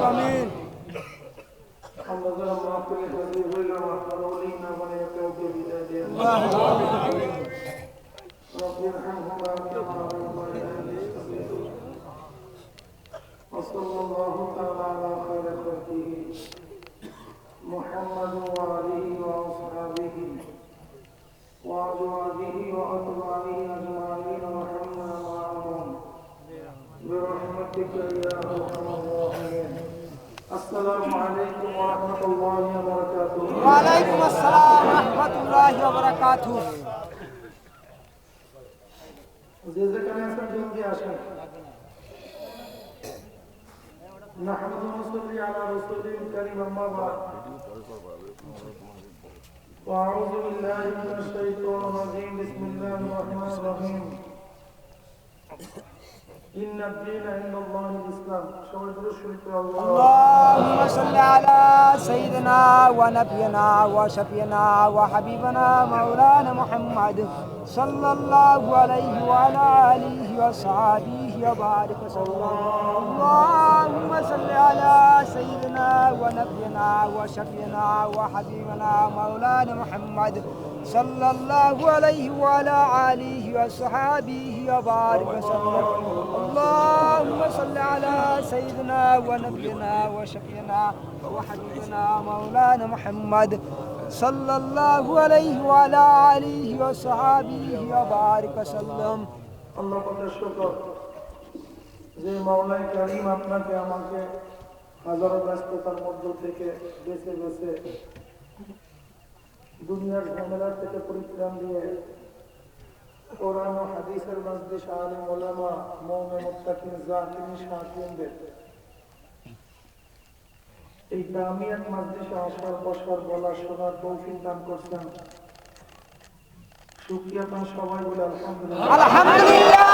آمين. وصلى الله تعالى على خير خلقه محمد وآله وأصحابه وأزواجه وأتباعه أجمعين وحمنا معهم برحمتك يا أرحم الراحمين. السلام عليكم ورحمة الله وبركاته. وعليكم السلام ورحمة الله وبركاته. যেখানে আছেন জলদি আসেন। نحمد ونصلي على رسوله الكريم أما بعد. وأعوذ بالله من الشيطان الرجيم. بسم الله الرحمن الرحيم. إن الدين عند الله الإسلام. اللهم صل على سيدنا ونبينا وشفينا وحبيبنا مولانا محمد صلى الله عليه وعلى آله وصحبه وبارك وسلم. اللهم صل على سيدنا ونبينا وشفينا وحبيبنا مولانا محمد صلى الله عليه وعلى آله وصحبه وبارك وسلم. اللهم صل على سيدنا ونبينا وشفينا وحبيبنا مولانا محمد صلى الله عليه وعلى آله وصحبه وبارك وسلم. আল্লাহ পাকের শুকর যে মাওলাই কারীম আপনাকে আমাকে হাজারো ব্যস্ততার মধ্য থেকে বেছে বেছে দুনিয়ার ঝামেলা থেকে পরিত্রাণ দিয়ে কোরআন ও হাদিসের মজলিস আলিম ওলামা মুমিন মুত্তাকিন জাকিরিন শাকিরিনদের এই দামিয়াত মজলিসে আসার বসার বলা শোনার তৌফিক দান করছেন। শুকরিয়া তার সবাই বলে আলহামদুলিল্লাহ। আলহামদুলিল্লাহ।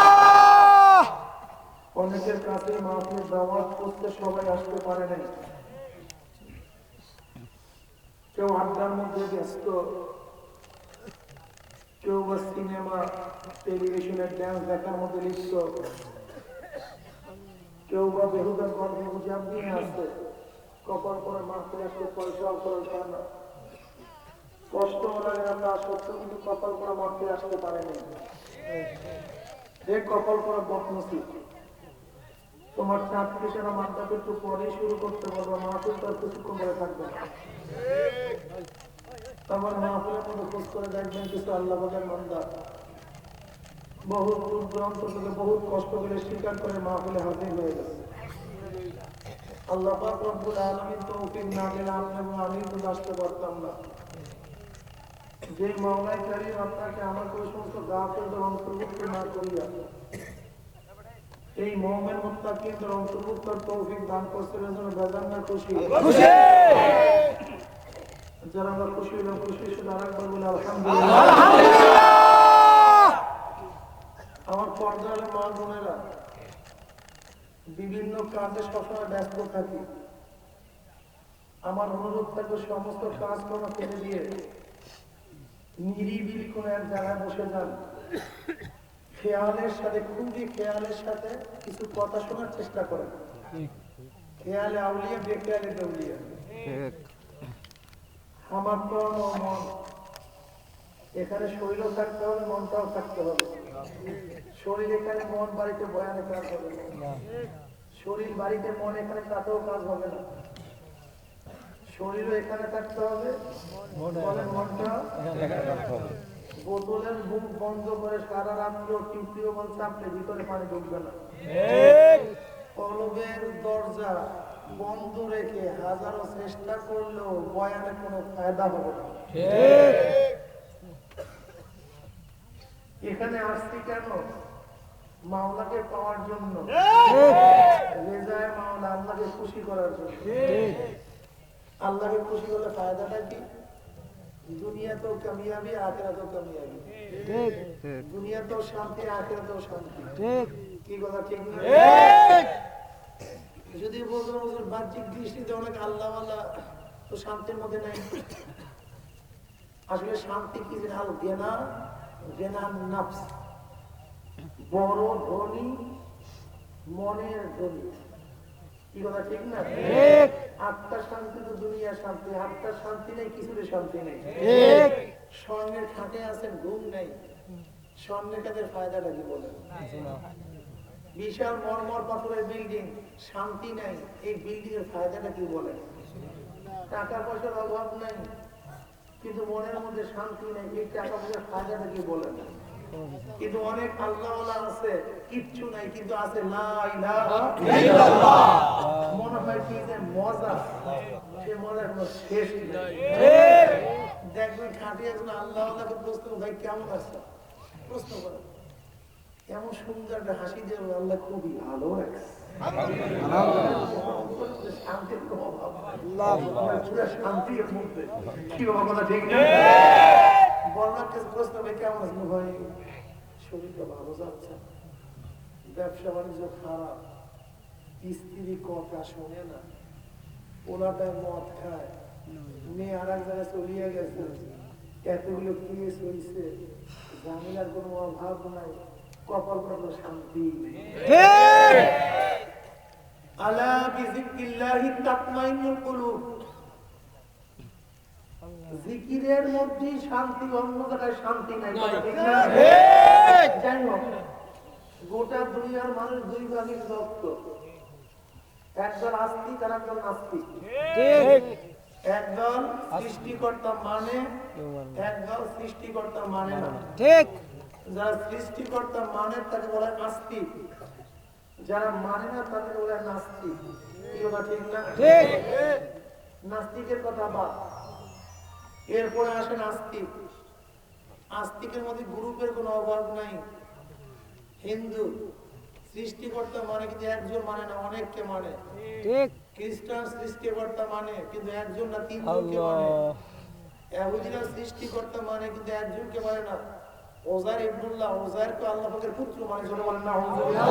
অনেকের কাছে মাহফিল দাওয়াত করতে সবাই আসতে পারে নাই। কেউ আড্ডার মধ্যে ব্যস্ত, কেউ বা সিনেমা টেলিভিশনের ড্যান্স দেখার মধ্যে লিপ্ত, কেউ বা বেহুদা গল্প গুজব নিয়ে আসছে। কপাল করে মাহফিল আসতে পয়সাও খরচ হয় না, কষ্ট লাগে না, তা সত্ত্বেও কিন্তু কপাল করে মাহফিল আসতে পারেনি। কপাল করে বদনসিব। তোমার চাকরি সেরা মাদ্রাসা একটু পরেই শুরু করতে পারবো, মাহফিল তো কিছুক্ষণ করে থাকবে না। আমার মাহফিলের মধ্যে খোঁজ করে দেখবেন কিছু আল্লাহ বলেন বান্দা বহুত দূর দূরান্ত থেকে বহুত কষ্ট করে স্বীকার করে মাহফিলে হাজির হয়ে গেছে। আল্লাহ পাক রব্বুল আলামিন তৌফিক না দিলে আপনি এবং আমি তো আসতে পারতাম না। যে মাওলাই কারীম আপনাকে আমাকে ওই সমস্ত গাফেলদের অন্তর্ভুক্ত না করিয়া এই মুমিন মুত্তাকিনদের অন্তর্ভুক্ত তৌফিক দান করছেন, এজন্য বেজান না খুশি? খুশি। যারা আমরা খুশি হলাম, খুশি শুধু আরেকবার বলে আলহামদুলিল্লাহ। আলহামদুলিল্লাহ। আমার পর্দার মা বোনেরা, বিভিন্ন কাজে সবসময় ব্যস্ত থাকি। আমার অনুরোধ থাকবে সমস্ত কাজকর্ম ফেলে দিয়ে নিরিবিলি কোনো এক জায়গায় বসে যান, খেয়ালের সাথে, খুবই খেয়ালের সাথে কিছু কথা শোনার চেষ্টা করেন। খেয়ালে আউলিয়া, বেখেয়ালে দেউলিয়া। আমার প্রাণ ও মন, এখানে শরীরও থাকতে হবে, মনটাও থাকতে হবে। শরীর এখানে, মন বাড়িতে বয়ানে কাজ হবে না। শরীর বাড়িতে, মন এখানে, তাতেও কাজ হবে না। শরীরও এখানে থাকতে হবে, মনটা বোতলের মুখ বন্ধ করে সারা রাত্র টিউবটিউব চাপলে ভিতরে পানি ঢুকবে না। কলবের দরজা বন্ধ রেখে হাজারো চেষ্টা করলেও বয়ানে কোনো ফায়দা হবে না। এখানে আসছি কেন? মাওলাকে পাওয়ার জন্য, রেজায়ে মাওলা, আল্লাহকে খুশি করার জন্য। আল্লাহকে খুশি করলে ফায়দাটা কি? দুনিয়াতেও কামিয়াবি, আখিরাতেও কামিয়াবি। ঠিক দুনিয়াতেও শান্তি, আখিরাতেও শান্তি। ঠিক কি কথা ঠিক না? যদি বলতেন হুজুর বাহ্যিক দৃষ্টিতে অনেক আল্লাহওয়ালা তো শান্তির মধ্যে নাই। আসলে শান্তি কি আল গেনা, গেনা নাফস, বড় ধনী মনের ধনী। কি কথা ঠিক না? ঠিক আত্মার শান্তি তো দুনিয়ার শান্তি, আত্মার শান্তি নেই, কিছুতে শান্তি নেই। ঠিক স্বর্ণের খাটে আছেন, ঘুম নেই, স্বর্ণের কাজের ফায়দাটা কি বলেন? বিশাল মরমর পাথরের বিল্ডিং, শান্তি নাই, এই বিল্ডিং এর ফায়দাটা কি বলেন? টাকা পয়সার অভাব নাই কিন্তু মনের মধ্যে শান্তি নেই, এই টাকা পয়সার ফায়দাটা কি বলেন? কিন্তু অনেক আল্লাহওয়ালা আছে, কিচ্ছু নাই কিন্তু আছে লা ইলাহা ইল্লাল্লাহ। মনে হয় কি যে মজা, সে মজার কোনো শেষ নেই। দেখবেন খাঁটি একজন আল্লাহওয়ালাকে প্রশ্ন, ভাই কেমন আছে, প্রশ্ন করে এমন সুন্দর একটা হাসি দিয়ে আল্লাহ খুবই ভালো রাখছে। শান্তির কোনো অভাব নাই, পুরো শান্তির মধ্যে। কি বাবা কথা ঠিক না? বললাম প্রশ্ন, ভাই কেমন আছেন? ভাই শরীরটা ভালো যাচ্ছে, ব্যবসা বাণিজ্য খারাপ, স্ত্রী কথা শোনে না, ওনাটায় মদ খায়, মেয়ে আর এক জায়গায় চলিয়ে গেছে, এতগুলো কেস হয়েছে, ঝামেলার কোনো অভাব নাই, কপাল কোনো শান্তি নেই। আলা বিযিকরিল্লাহি তাতমাইন্নুল কুলুব। জিকিরের মধ্যে শান্তি, অন্য জায়গায় শান্তি নাই। যাই হোক, গোটা দুনিয়ার মানুষ দুই ভাগে বিভক্ত, একদল আস্তিক আর একদল নাস্তিক। একদল সৃষ্টিকর্তা মানে, একদল সৃষ্টিকর্তা মানে না। ঠিক যারা সৃষ্টিকর্তা মানে তাকে বলে আস্তিক, যারা মানে না তাকে বলে নাস্তিক। কি কথা ঠিক না? ঠিক নাস্তিকের কথা বাদ, এরপরে আসেন আস্তিক। আস্তিকের মধ্যে গ্রুপের কোনো অভাব নাই। হিন্দু সৃষ্টিকর্তা মানে কিন্তু একজন মানে না, অনেককে মানে। ঠিক খ্রিস্টান সৃষ্টিকর্তা মানে কিন্তু একজন না, তিনজনকে মানে। ইহুদিরা সৃষ্টিকর্তা মানে কিন্তু একজনকে মানে না, ওজার ইবনুল্লাহ, ওজারকে আল্লাহ পাকের পুত্র মানে। জোরে বলেন না আউযুবিল্লাহ।